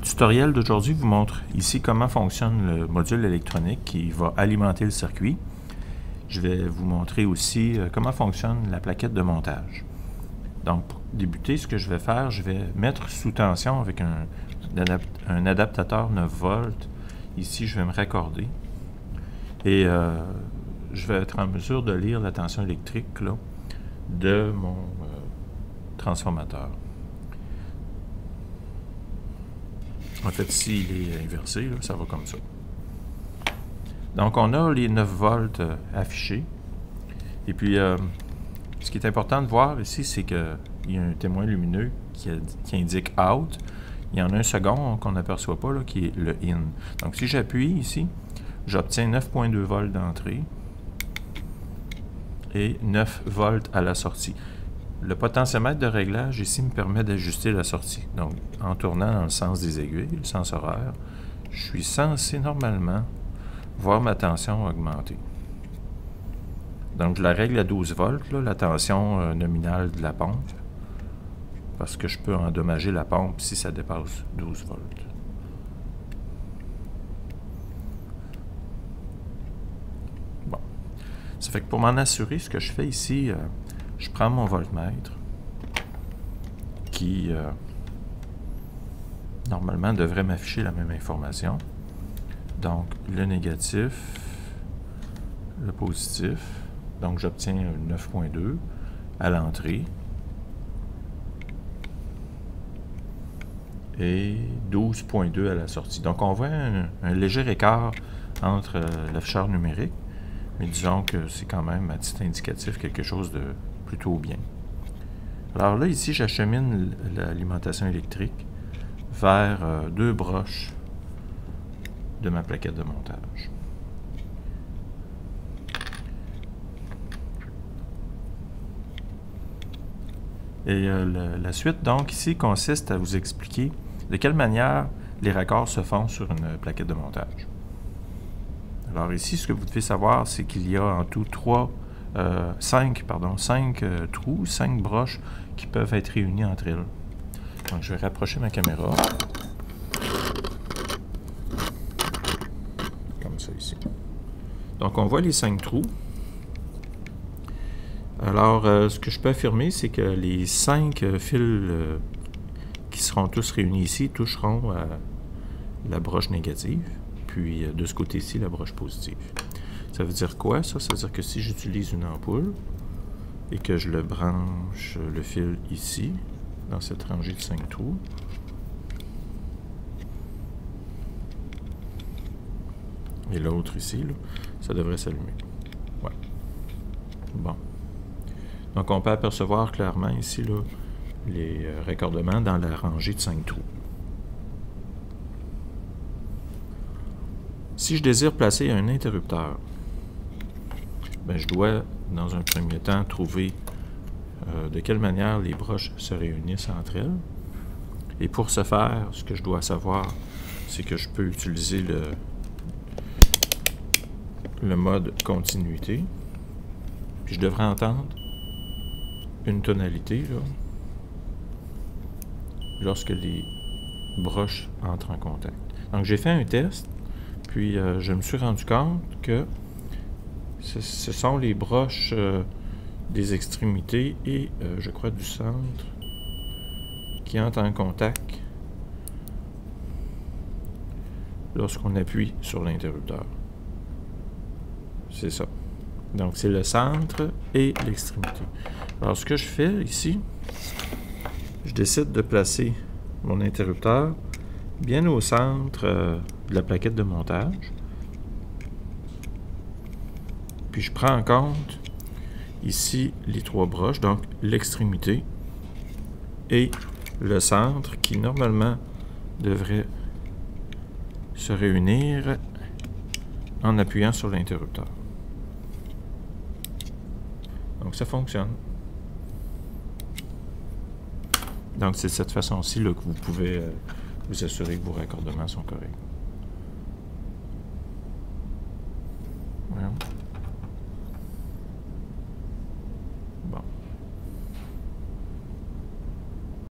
tutoriel d'aujourd'hui vous montre ici comment fonctionne le module électronique qui va alimenter le circuit. Je vais vous montrer aussi comment fonctionne la plaquette de montage. Donc pour débuter, ce que je vais faire, je vais mettre sous tension avec un adaptateur 9 volts. Ici, je vais me raccorder et je vais être en mesure de lire la tension électrique là, de mon transformateur. En fait, ici, il est inversé, là, ça va comme ça. Donc, on a les 9 volts affichés. Et puis, ce qui est important de voir ici, c'est qu'il y a un témoin lumineux qui indique « out ». Il y en a un second qu'on n'aperçoit pas, là, qui est le « in ». Donc, si j'appuie ici, j'obtiens 9,2 volts d'entrée et 9 volts à la sortie. Le potentiomètre de réglage ici me permet d'ajuster la sortie. Donc, en tournant dans le sens des aiguilles, le sens horaire, je suis censé normalement voir ma tension augmenter. Donc, je la règle à 12 volts, là, la tension nominale de la pompe, parce que je peux endommager la pompe si ça dépasse 12 volts. Bon. Ça fait que pour m'en assurer, ce que je fais ici, je prends mon voltmètre qui, normalement, devrait m'afficher la même information. Donc, le négatif, le positif. Donc, j'obtiens 9,2 à l'entrée et 12,2 à la sortie. Donc, on voit un léger écart entre l'afficheur numérique, mais disons que c'est quand même, à titre indicatif, quelque chose de plutôt bien. Alors là, ici, j'achemine l'alimentation électrique vers deux broches de ma plaquette de montage. Et la suite, donc, ici, consiste à vous expliquer de quelle manière les raccords se font sur une plaquette de montage. Alors ici, ce que vous devez savoir, c'est qu'il y a en tout 5 trous, 5 broches qui peuvent être réunies entre elles. Donc, je vais rapprocher ma caméra. Comme ça ici. Donc, on voit les 5 trous. Alors, ce que je peux affirmer, c'est que les 5 fils qui seront tous réunis ici toucheront à la broche négative, puis de ce côté-ci, la broche positive. Ça veut dire quoi, ça? Ça veut dire que si j'utilise une ampoule et que je le branche le fil ici, dans cette rangée de 5 trous, et l'autre ici, là, ça devrait s'allumer. Ouais. Bon. Donc, on peut apercevoir clairement ici là, les raccordements dans la rangée de 5 trous. Si je désire placer un interrupteur, ben, je dois, dans un premier temps, trouver de quelle manière les broches se réunissent entre elles. Et pour ce faire, ce que je dois savoir, c'est que je peux utiliser le mode continuité. Puis je devrais entendre une tonalité là, lorsque les broches entrent en contact. Donc j'ai fait un test, puis je me suis rendu compte que ce sont les broches des extrémités et je crois du centre qui entrent en contact lorsqu'on appuie sur l'interrupteur. C'est ça. Donc c'est le centre et l'extrémité. Alors ce que je fais ici, je décide de placer mon interrupteur bien au centre de la plaquette de montage. Puis je prends en compte ici les 3 broches, donc l'extrémité et le centre qui normalement devrait se réunir en appuyant sur l'interrupteur. Donc ça fonctionne. Donc c'est de cette façon-ci que vous pouvez vous assurer que vos raccordements sont corrects. Voilà.